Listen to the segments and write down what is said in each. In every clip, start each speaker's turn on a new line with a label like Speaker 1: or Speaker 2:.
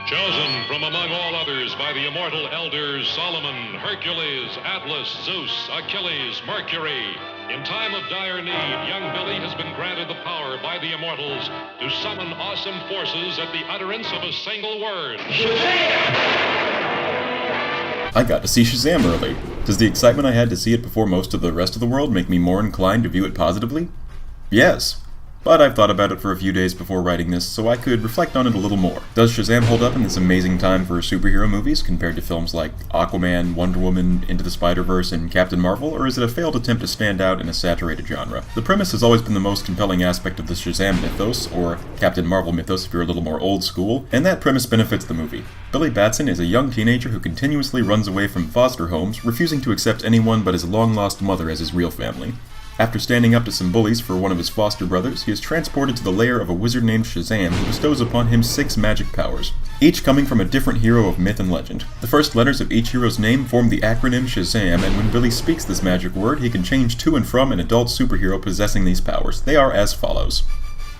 Speaker 1: Chosen from among all others by the immortal elders Solomon, Hercules, Atlas, Zeus, Achilles, Mercury. In time of dire need, young Billy has been granted the power by the immortals to summon awesome forces at the utterance of a single word. Shazam!
Speaker 2: I got to see Shazam early. Does the excitement I had to see it before most of the rest of the world make me more inclined to view it positively? Yes. But I've thought about it for a few days before writing this, so I could reflect on it a little more. Does Shazam hold up in this amazing time for superhero movies compared to films like Aquaman, Wonder Woman, Into the Spider-Verse, and Captain Marvel, or is it a failed attempt to stand out in a saturated genre? The premise has always been the most compelling aspect of the Shazam mythos, or Captain Marvel mythos if you're a little more old school, and that premise benefits the movie. Billy Batson is a young teenager who continuously runs away from foster homes, refusing to accept anyone but his long-lost mother as his real family. After standing up to some bullies for one of his foster brothers, he is transported to the lair of a wizard named Shazam who bestows upon him 6 magic powers, each coming from a different hero of myth and legend. The first letters of each hero's name form the acronym Shazam, and when Billy speaks this magic word, he can change to and from an adult superhero possessing these powers. They are as follows.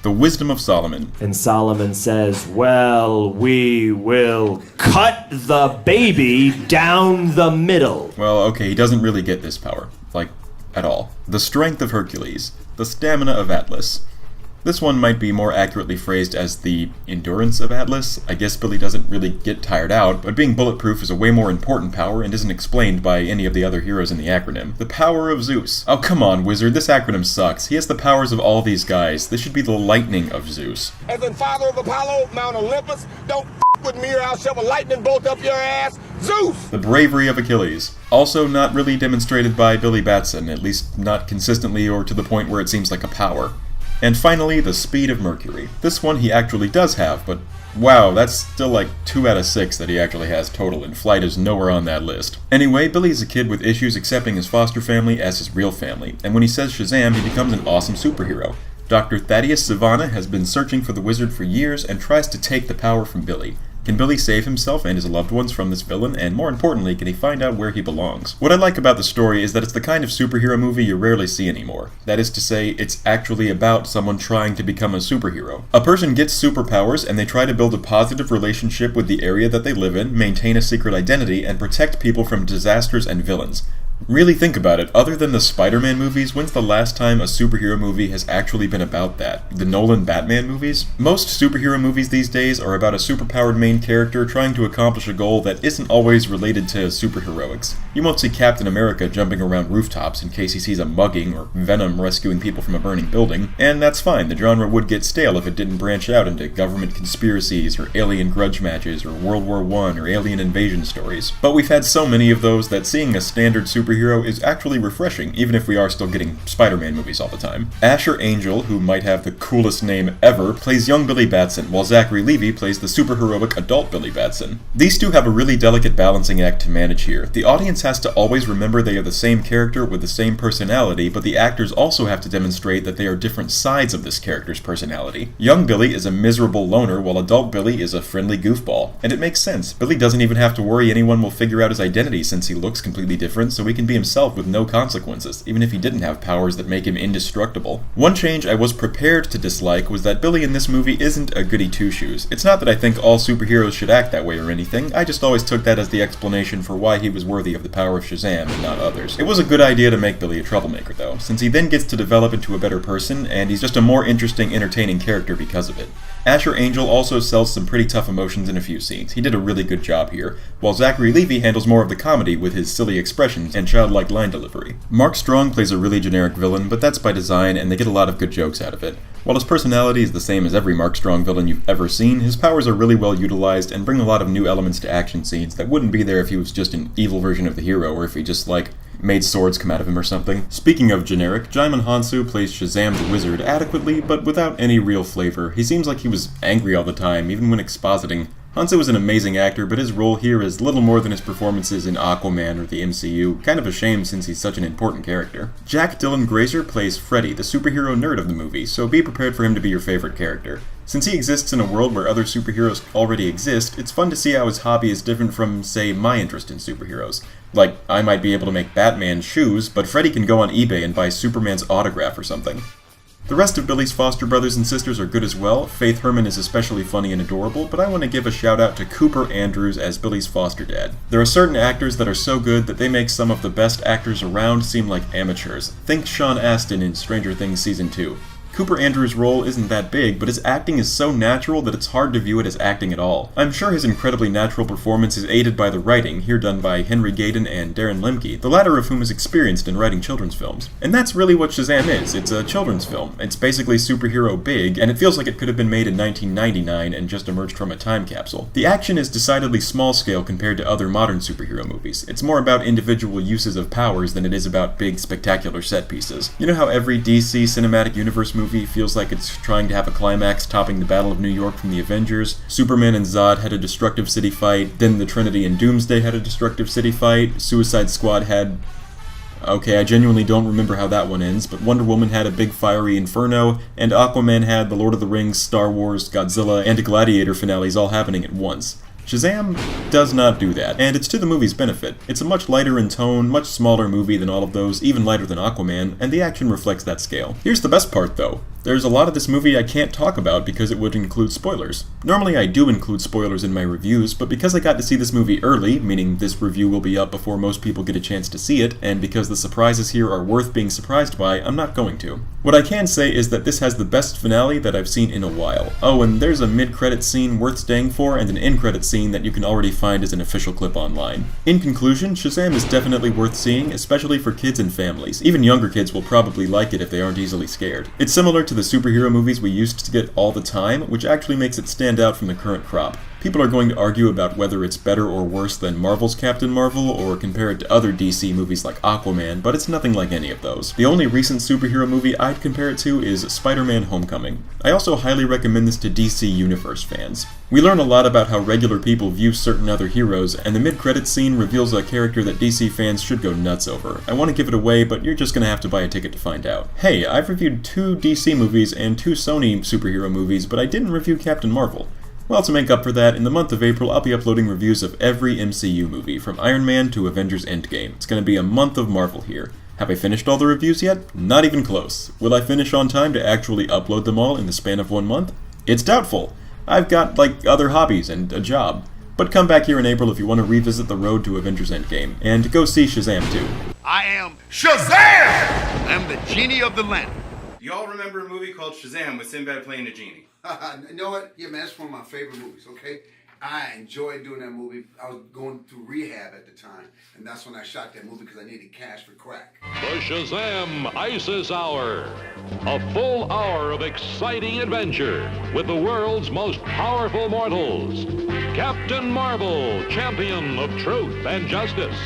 Speaker 2: The Wisdom of Solomon.
Speaker 3: And Solomon says, well, we will cut the baby down the middle.
Speaker 2: Well, okay, he doesn't really get this power. At all. The Strength of Hercules. The Stamina of Atlas. This one might be more accurately phrased as the Endurance of Atlas. I guess Billy doesn't really get tired out, but being bulletproof is a way more important power and isn't explained by any of the other heroes in the acronym. The Power of Zeus. Oh come on, wizard, this acronym sucks. He has the powers of all these guys. This should be the Lightning of Zeus.
Speaker 4: As in father of Apollo, Mount Olympus, don't with me or I'll shove a lightning bolt up your ass, Zeus!
Speaker 2: The Bravery of Achilles. Also not really demonstrated by Billy Batson, at least not consistently or to the point where it seems like a power. And finally, the Speed of Mercury. This one he actually does have, but wow, that's still like 2 out of 6 that he actually has total, and flight is nowhere on that list. Anyway, Billy is a kid with issues accepting his foster family as his real family, and when he says Shazam, he becomes an awesome superhero. Dr. Thaddeus Savannah has been searching for the wizard for years and tries to take the power from Billy. Can Billy save himself and his loved ones from this villain, and more importantly, can he find out where he belongs? What I like about the story is that it's the kind of superhero movie you rarely see anymore. That is to say, it's actually about someone trying to become a superhero. A person gets superpowers and they try to build a positive relationship with the area that they live in, maintain a secret identity, and protect people from disasters and villains. Really think about it, other than the Spider-Man movies, when's the last time a superhero movie has actually been about that? The Nolan Batman movies? Most superhero movies these days are about a superpowered main character trying to accomplish a goal that isn't always related to superheroics. You won't see Captain America jumping around rooftops in case he sees a mugging or Venom rescuing people from a burning building, and that's fine, the genre would get stale if it didn't branch out into government conspiracies or alien grudge matches or World War I or alien invasion stories. But we've had so many of those that seeing a standard superhero is actually refreshing, even if we are still getting Spider-Man movies all the time. Asher Angel, who might have the coolest name ever, plays young Billy Batson, while Zachary Levi plays the superheroic adult Billy Batson. These two have a really delicate balancing act to manage here. The audience has to always remember they are the same character with the same personality, but the actors also have to demonstrate that they are different sides of this character's personality. Young Billy is a miserable loner, while adult Billy is a friendly goofball. And it makes sense. Billy doesn't even have to worry anyone will figure out his identity since he looks completely different, so he can be himself with no consequences, even if he didn't have powers that make him indestructible. One change I was prepared to dislike was that Billy in this movie isn't a goody two-shoes. It's not that I think all superheroes should act that way or anything, I just always took that as the explanation for why he was worthy of the power of Shazam and not others. It was a good idea to make Billy a troublemaker though, since he then gets to develop into a better person, and he's just a more interesting, entertaining character because of it. Asher Angel also sells some pretty tough emotions in a few scenes. He did a really good job here, while Zachary Levi handles more of the comedy with his silly expressions and childlike line delivery. Mark Strong plays a really generic villain, but that's by design and they get a lot of good jokes out of it. While his personality is the same as every Mark Strong villain you've ever seen, his powers are really well utilized and bring a lot of new elements to action scenes that wouldn't be there if he was just an evil version of the hero or if he just, made swords come out of him or something. Speaking of generic, Jaimin Hansu plays Shazam the Wizard adequately, but without any real flavor. He seems like he was angry all the time, even when expositing. Hansu is an amazing actor, but his role here is little more than his performances in Aquaman or the MCU, kind of a shame since he's such an important character. Jack Dylan Grazer plays Freddy, the superhero nerd of the movie, so be prepared for him to be your favorite character. Since he exists in a world where other superheroes already exist, it's fun to see how his hobby is different from, say, my interest in superheroes. Like, I might be able to make Batman shoes, but Freddy can go on eBay and buy Superman's autograph or something. The rest of Billy's foster brothers and sisters are good as well. Faith Herman is especially funny and adorable, but I want to give a shout out to Cooper Andrews as Billy's foster dad. There are certain actors that are so good that they make some of the best actors around seem like amateurs. Think Sean Astin in Stranger Things Season 2. Cooper Andrews' role isn't that big, but his acting is so natural that it's hard to view it as acting at all. I'm sure his incredibly natural performance is aided by the writing, here done by Henry Gayden and Darren Lemke, the latter of whom is experienced in writing children's films. And that's really what Shazam is. It's a children's film. It's basically superhero big, and it feels like it could have been made in 1999 and just emerged from a time capsule. The action is decidedly small scale compared to other modern superhero movies. It's more about individual uses of powers than it is about big, spectacular set pieces. You know how every DC Cinematic Universe movie feels like it's trying to have a climax topping the Battle of New York from the Avengers? Superman and Zod had a destructive city fight, then the Trinity and Doomsday had a destructive city fight, Suicide Squad had... Okay, I genuinely don't remember how that one ends, but Wonder Woman had a big fiery inferno, and Aquaman had the Lord of the Rings, Star Wars, Godzilla, and Gladiator finales all happening at once. Shazam does not do that, and it's to the movie's benefit. It's a much lighter in tone, much smaller movie than all of those, even lighter than Aquaman, and the action reflects that scale. Here's the best part, though. There's a lot of this movie I can't talk about because it would include spoilers. Normally I do include spoilers in my reviews, but because I got to see this movie early, meaning this review will be up before most people get a chance to see it, and because the surprises here are worth being surprised by, I'm not going to. What I can say is that this has the best finale that I've seen in a while. Oh, and there's a mid-credit scene worth staying for, and an end-credit scene that you can already find as an official clip online. In conclusion, Shazam is definitely worth seeing, especially for kids and families. Even younger kids will probably like it if they aren't easily scared. It's similar to the superhero movies we used to get all the time, which actually makes it stand out from the current crop. People are going to argue about whether it's better or worse than Marvel's Captain Marvel, or compare it to other DC movies like Aquaman, but it's nothing like any of those. The only recent superhero movie I'd compare it to is Spider-Man Homecoming. I also highly recommend this to DC Universe fans. We learn a lot about how regular people view certain other heroes, and the mid-credits scene reveals a character that DC fans should go nuts over. I want to give it away, but you're just going to have to buy a ticket to find out. Hey, I've reviewed 2 DC movies and 2 Sony superhero movies, but I didn't review Captain Marvel. Well, to make up for that, in the month of April, I'll be uploading reviews of every MCU movie, from Iron Man to Avengers Endgame. It's going to be a month of Marvel here. Have I finished all the reviews yet? Not even close. Will I finish on time to actually upload them all in the span of 1 month? It's doubtful. I've got, other hobbies and a job. But come back here in April if you want to revisit the road to Avengers Endgame, and go see Shazam 2.
Speaker 5: I am Shazam! I'm the genie of the lamp.
Speaker 6: You all remember a movie called Shazam with Sinbad playing a genie?
Speaker 7: You know what? Yeah, man, that's one of my favorite movies, okay? I enjoyed doing that movie. I was going through rehab at the time, and that's when I shot that movie because I needed cash for crack.
Speaker 1: The Shazam ISIS Hour. A full hour of exciting adventure with the world's most powerful mortals. Captain Marvel, champion of truth and justice.